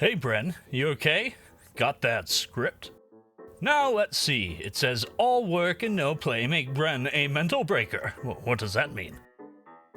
Hey Bren, you okay? Got that script? Now let's see, it says all work and no play make Bren a mental breaker. Well, what does that mean?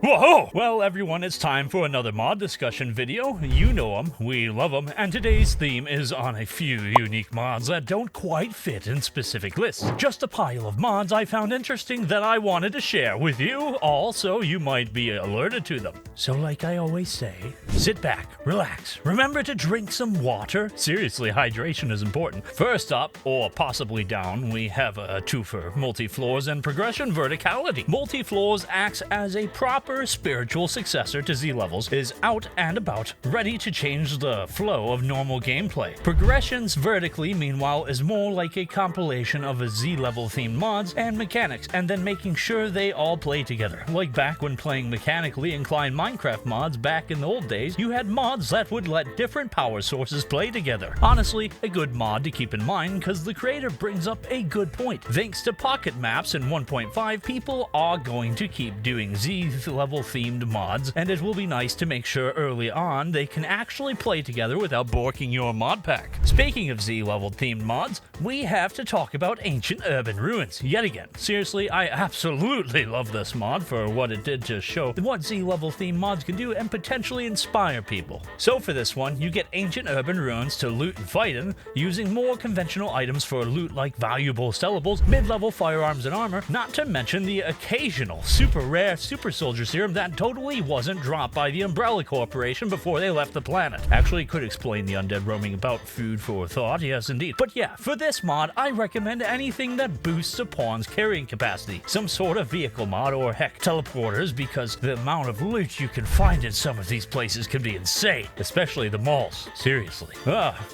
Whoa! Well, everyone, it's time for another mod discussion video. You know them, we love them, and today's theme is on a few unique mods that don't quite fit in specific lists. Just a pile of mods I found interesting that I wanted to share with you all so you might be alerted to them. So like I always say, sit back, relax, remember to drink some water. Seriously, hydration is important. First up, or possibly down, we have a twofer, multi-floors and progression verticality. Multi-floors acts as a proper spiritual successor to Z-levels, is out and about, ready to change the flow of normal gameplay. Progressions vertically, meanwhile, is more like a compilation of a Z-level themed mods and mechanics, and then making sure they all play together. Like back when playing mechanically inclined Minecraft mods back in the old days, you had mods that would let different power sources play together. Honestly, a good mod to keep in mind because the creator brings up a good point. Thanks to pocket maps in 1.5, people are going to keep doing Z-level themed mods, and it will be nice to make sure early on they can actually play together without borking your mod pack. Speaking of Z-level themed mods, we have to talk about Ancient Urban Ruins yet again. Seriously, I absolutely love this mod for what it did to show what Z-level themed mods can do and potentially inspire people. So for this one, you get Ancient Urban Ruins to loot and fight in, using more conventional items for loot like valuable sellables, mid-level firearms and armor, not to mention the occasional super rare super soldier serum that totally wasn't dropped by the Umbrella Corporation before they left the planet. Actually could explain the undead roaming about, food for thought, yes indeed. But yeah, for this mod, I recommend anything that boosts a pawn's carrying capacity. Some sort of vehicle mod, or heck, teleporters, because the amount of loot you can find in some of these places can be insane, especially the malls. Seriously.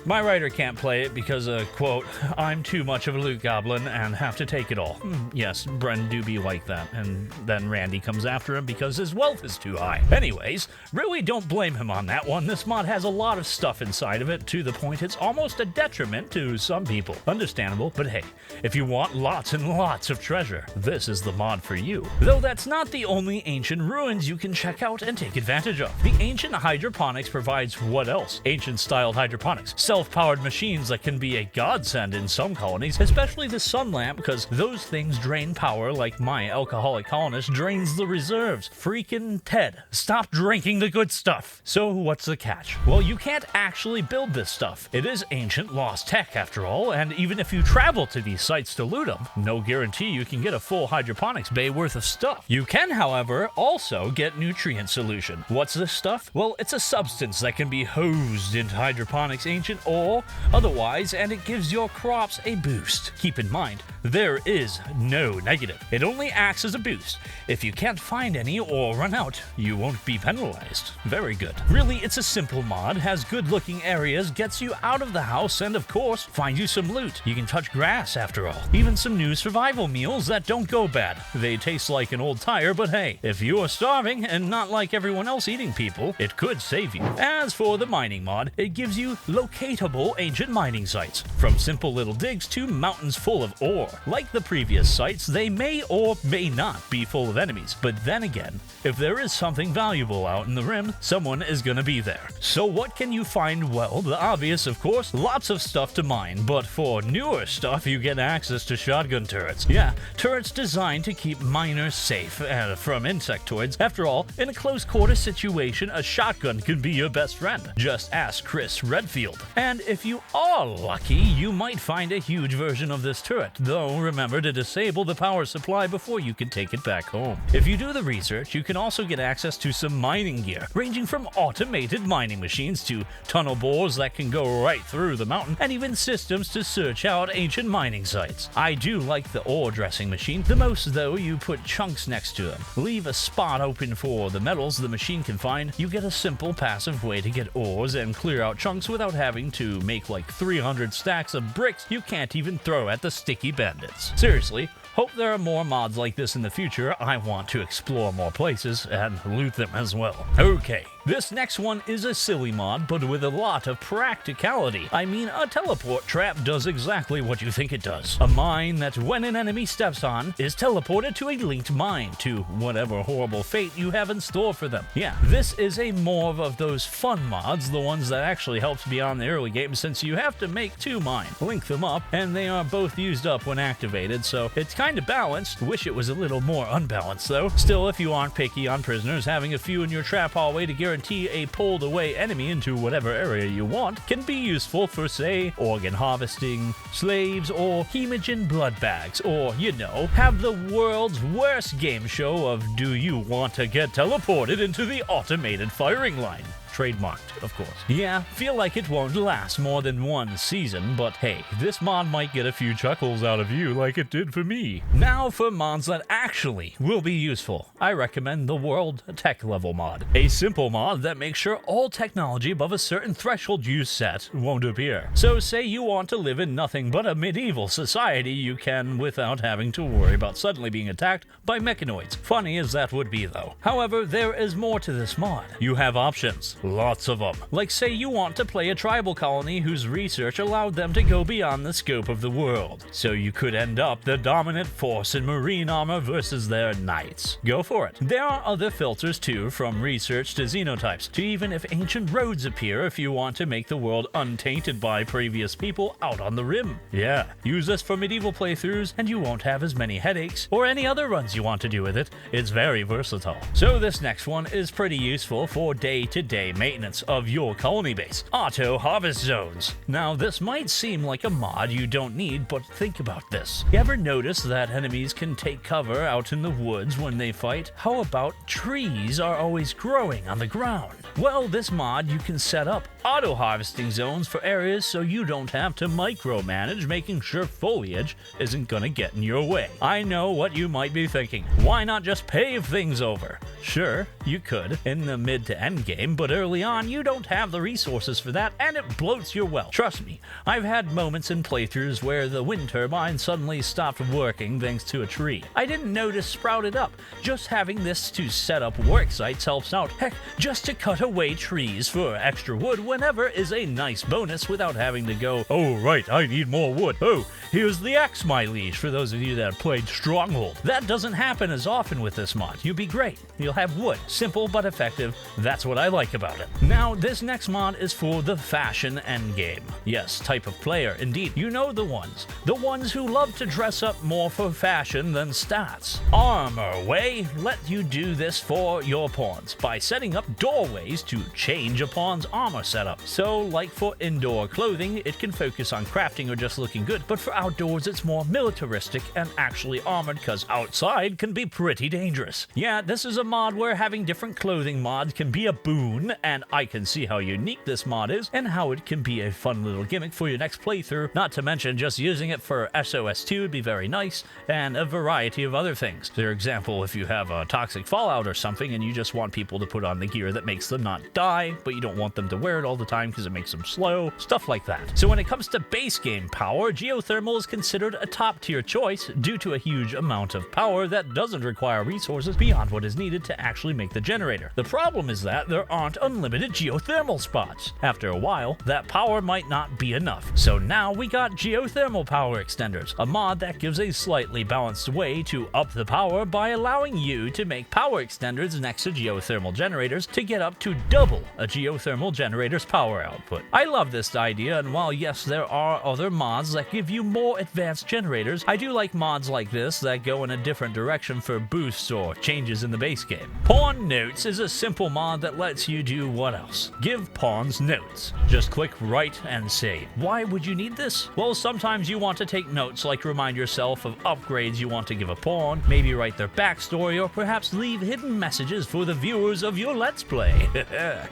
My writer can't play it because, quote, I'm too much of a loot goblin and have to take it all. Yes, Bren do be like that, and then Randy comes after him because his wealth is too high. Anyways, really don't blame him on that one. This mod has a lot of stuff inside of it, to the point it's almost a detriment to some people. Understandable, but hey, if you want lots and lots of treasure, this is the mod for you. Though that's not the only ancient ruins you can check out and take advantage of. The ancient hydroponics provides what else? Ancient-styled hydroponics. Self-powered machines that can be a godsend in some colonies, especially the sun lamp, because those things drain power like my alcoholic colonist drains the reserves. Freaking Ted, stop drinking the good stuff. So what's the catch? Well, you can't actually build this stuff. It is ancient lost tech after all, and even if you travel to these sites to loot them, no guarantee you can get a full hydroponics bay worth of stuff. You can, however, also get nutrient solution. What's this stuff? Well, it's a substance that can be hosed into hydroponics ancient or otherwise, and it gives your crops a boost. Keep in mind, there is no negative. It only acts as a boost. If you can't find any or run out, you won't be penalized. Very good. Really, it's a simple mod, has good looking areas, gets you out of the house, and of course, find you some loot. You can touch grass after all. Even some new survival meals that don't go bad. They taste like an old tire, but hey, if you're starving and not like everyone else eating people, it could save you. As for the mining mod, it gives you locatable ancient mining sites. From simple little digs to mountains full of ore. Like the previous sites, they may or may not be full of enemies, but then again, if there is something valuable out in the rim, someone is gonna be there. So what can you find? Well, the obvious, of course, lots of stuff to mine, but for newer stuff, you get access to shotgun turrets. Yeah, turrets designed to keep miners safe from insectoids. After all, in a close quarter situation, a shotgun can be your best friend. Just ask Chris Redfield. And if you are lucky, you might find a huge version of this turret, though remember to disable the power supply before you can take it back home. If you do the research, you can also get access to some mining gear, ranging from automated mining machines to tunnel bores that can go right through the mountain, and even systems to search out ancient mining sites. I do like the ore dressing machine the most, though. You put chunks next to them, leave a spot open for the metals the machine can find. You get a simple passive way to get ores and clear out chunks without having to make like 300 stacks of bricks you can't even throw at the sticky bandits. Seriously, hope there are more mods like this in the future. I want to explore more places and loot them as well. Okay, This next one is a silly mod, but with a lot of practicality. I mean, a teleport trap does exactly what you think it does. A mine that when an enemy steps on is teleported to a linked mine to whatever horrible fate you have in store for them. Yeah, this is a more of those fun mods, the ones that actually helps beyond the early game since you have to make 2 mines, link them up, and they are both used up when activated, so it's kind of balanced. Wish it was a little more unbalanced though. Still, if you aren't picky on prisoners, having a few in your trap hallway to guarantee a pulled away enemy into whatever area you want can be useful for, say, organ harvesting, slaves, or hemogen blood bags, or, you know, have the world's worst game show of do you want to get teleported into the automated firing line? Trademarked, of course. Yeah, feel like it won't last more than 1 season, but hey, this mod might get a few chuckles out of you like it did for me. Now for mods that actually will be useful. I recommend the World Tech Level mod. A simple mod that makes sure all technology above a certain threshold you set won't appear. So say you want to live in nothing but a medieval society, you can without having to worry about suddenly being attacked by mechanoids. Funny as that would be though. However, there is more to this mod. You have options. Lots of them. Like say you want to play a tribal colony whose research allowed them to go beyond the scope of the world. So you could end up the dominant force in marine armor versus their knights. Go for it. There are other filters too, from research to xenotypes, to even if ancient roads appear if you want to make the world untainted by previous people out on the rim. Yeah, use this for medieval playthroughs and you won't have as many headaches, or any other runs you want to do with it. It's very versatile. So this next one is pretty useful for day-to-day maintenance of your colony base. Auto harvest zones. Now this might seem like a mod you don't need, but think about this. You ever notice that enemies can take cover out in the woods when they fight? How about trees are always growing on the ground? Well, this mod you can set up auto harvesting zones for areas so you don't have to micromanage, making sure foliage isn't gonna get in your way. I know what you might be thinking. Why not just pave things over? Sure, you could in the mid to end game, but early on you don't have the resources for that and it bloats your well. Trust me, I've had moments in playthroughs where the wind turbine suddenly stopped working thanks to a tree I didn't notice sprouted up. Just having this to set up work sites helps out. Heck, just to cut away trees for extra wood whenever is a nice bonus without having to go, oh right, I need more wood. Oh, here's the axe, my liege, for those of you that have played Stronghold. That doesn't happen as often with this mod. You'll be great. You'll have wood. Simple but effective. That's what I like about it. Now, this next mod is for the fashion endgame. Yes, type of player, indeed. You know the ones. The ones who love to dress up more for fashion than stats. Armor Way let you do this for your pawns by setting up doorways to change a pawn's armor setup. So, like for indoor clothing, it can focus on crafting or just looking good, but for outdoors it's more militaristic and actually armored because outside can be pretty dangerous. Yeah, this is a mod where having different clothing mods can be a boon, and I can see how unique this mod is and how it can be a fun little gimmick for your next playthrough, not to mention just using it for SOS2 would be very nice, and a variety of other things. For example, if you have a toxic fallout or something and you just want people to put on the gear that makes them not die, but you don't want them to wear it all the time because it makes them slow, stuff like that. So when it comes to base game power, geothermal is considered a top tier choice due to a huge amount of power that doesn't require resources beyond what is needed to actually make the generator. The problem is that there aren't unlimited geothermal spots. After a while, that power might not be enough. So now we got geothermal power extenders, a mod that gives a slightly balanced way to up the power by allowing you to make power extenders next to geothermal generators to get up to double a geothermal generator's power output. I love this idea, and while yes, there are other mods that give you more advanced generators, I do like mods like this that go in a different direction for boosts or changes in the base game. Pawn Notes is a simple mod that lets you do what else? Give pawns notes. Just click write and save. Why would you need this? Well, sometimes you want to take notes, like remind yourself of upgrades you want to give a pawn, maybe write their backstory, or perhaps leave hidden messages for the viewers of your Let's Play.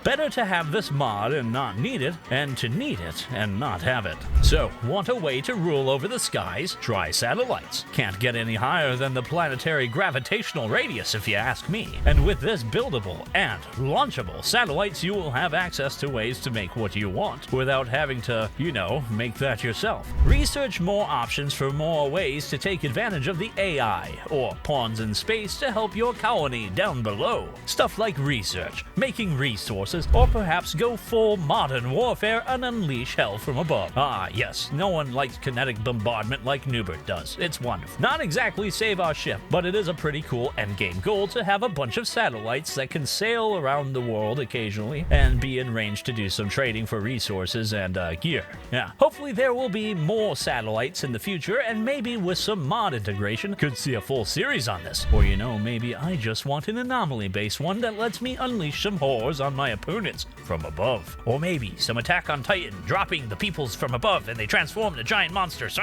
Better to have this mod and not need it, and to need it and not have it. So, want a way to rule over the skies? Try satellites. Can't get any higher than the planetary gravitational radius if you ask me. And with this buildable and launchable satellite satellites, you will have access to ways to make what you want without having to, you know, make that yourself. Research more options for more ways to take advantage of the AI, or pawns in space to help your colony down below. Stuff like research, making resources, or perhaps go full modern warfare and unleash hell from above. Ah, yes, no one likes kinetic bombardment like Noobert does. It's wonderful. Not exactly save our ship, but it is a pretty cool endgame goal to have a bunch of satellites that can sail around the world occasionally and be in range to do some trading for resources and gear. Yeah, hopefully there will be more satellites in the future, and maybe with some mod integration, could see a full series on this. Or you know, maybe I just want an anomaly-based one that lets me unleash some horrors on my opponents from above. Or maybe some Attack on Titan, dropping the peoples from above and they transform into giant monsters.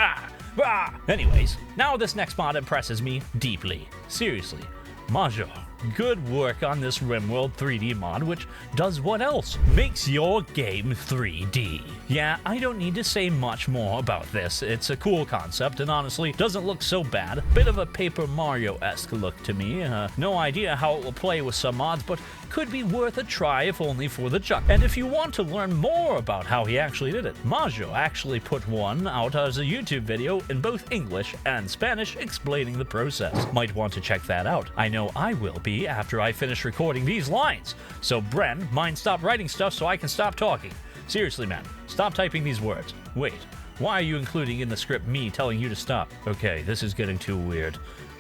Anyways, now this next mod impresses me deeply. Seriously, Majo, good work on this Rimworld 3D mod, which does what else? Makes your game 3D. Yeah, I don't need to say much more about this. It's a cool concept and honestly doesn't look so bad. Bit of a Paper Mario-esque look to me. No idea how it will play with some mods, but could be worth a try if only for the chuck. And if you want to learn more about how he actually did it, Majo actually put one out as a YouTube video in both English and Spanish explaining the process. Might want to check that out. I know I will be after I finish recording these lines. So Bren, mind stop writing stuff so I can stop talking. Seriously, man, stop typing these words. Wait, why are you including in the script me telling you to stop? Okay, this is getting too weird.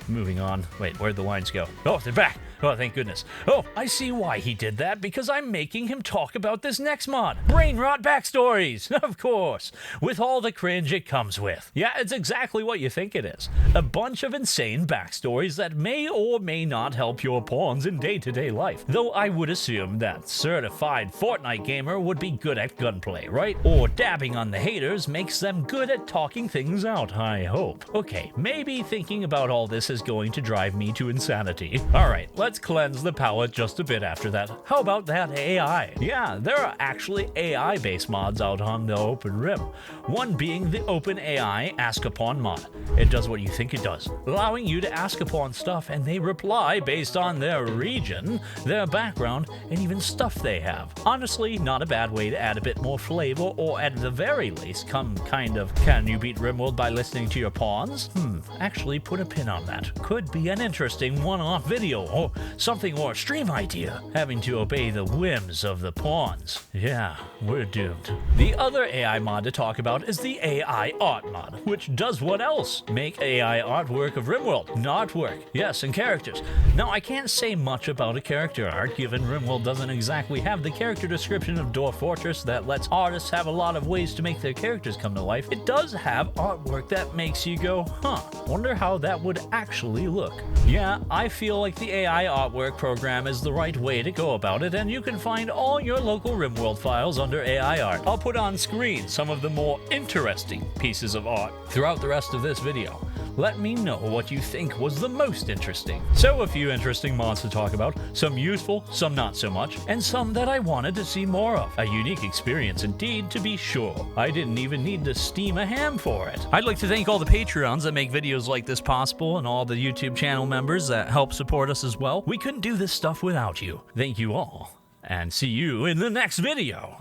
Moving on. Wait, where'd the lines go? Oh, they're back! Oh, thank goodness. Oh, I see why he did that, because I'm making him talk about this next mod. Brain rot backstories! Of course. With all the cringe it comes with. Yeah, it's exactly what you think it is. A bunch of insane backstories that may or may not help your pawns in day-to-day life. Though I would assume that certified Fortnite gamer would be good at gunplay, right? Or dabbing on the haters makes them good at talking things out, I hope. Okay, maybe thinking about all this is going to drive me to insanity. Alright, let's cleanse the palate just a bit after that. How about that AI? Yeah, there are actually AI-based mods out on the Open Rim. One being the OpenAI Ask Upon mod. It does what you think it does, allowing you to ask upon stuff and they reply based on their region, their background, and even stuff they have. Honestly, not a bad way to add a bit more flavor, or at the very least, come kind of, can you beat Rimworld by listening to your pawns? Actually put a pin on that. Could be an interesting one-off video, or something, or a stream idea. Having to obey the whims of the pawns. Yeah, we're doomed. The other AI mod to talk about is the AI art mod, which does what else? Make AI artwork of Rimworld. Artwork, yes, and characters. Now, I can't say much about a character art, given Rimworld doesn't exactly have the character description of Dwarf Fortress that lets artists have a lot of ways to make their characters come to life. It does have artwork that makes you go, wonder how that would actually look. Yeah, I feel like the AI artwork program is the right way to go about it, and you can find all your local Rimworld files under AI art. I'll put on screen some of the more interesting pieces of art throughout the rest of this video. Let me know what you think was the most interesting. So a few interesting mods to talk about, some useful, some not so much, and some that I wanted to see more of. A unique experience indeed, to be sure. I didn't even need to steam a ham for it. I'd like to thank all the Patreons that make videos like this possible, and all the YouTube channel members that help support us as well. We couldn't do this stuff without you. Thank you all, and see you in the next video.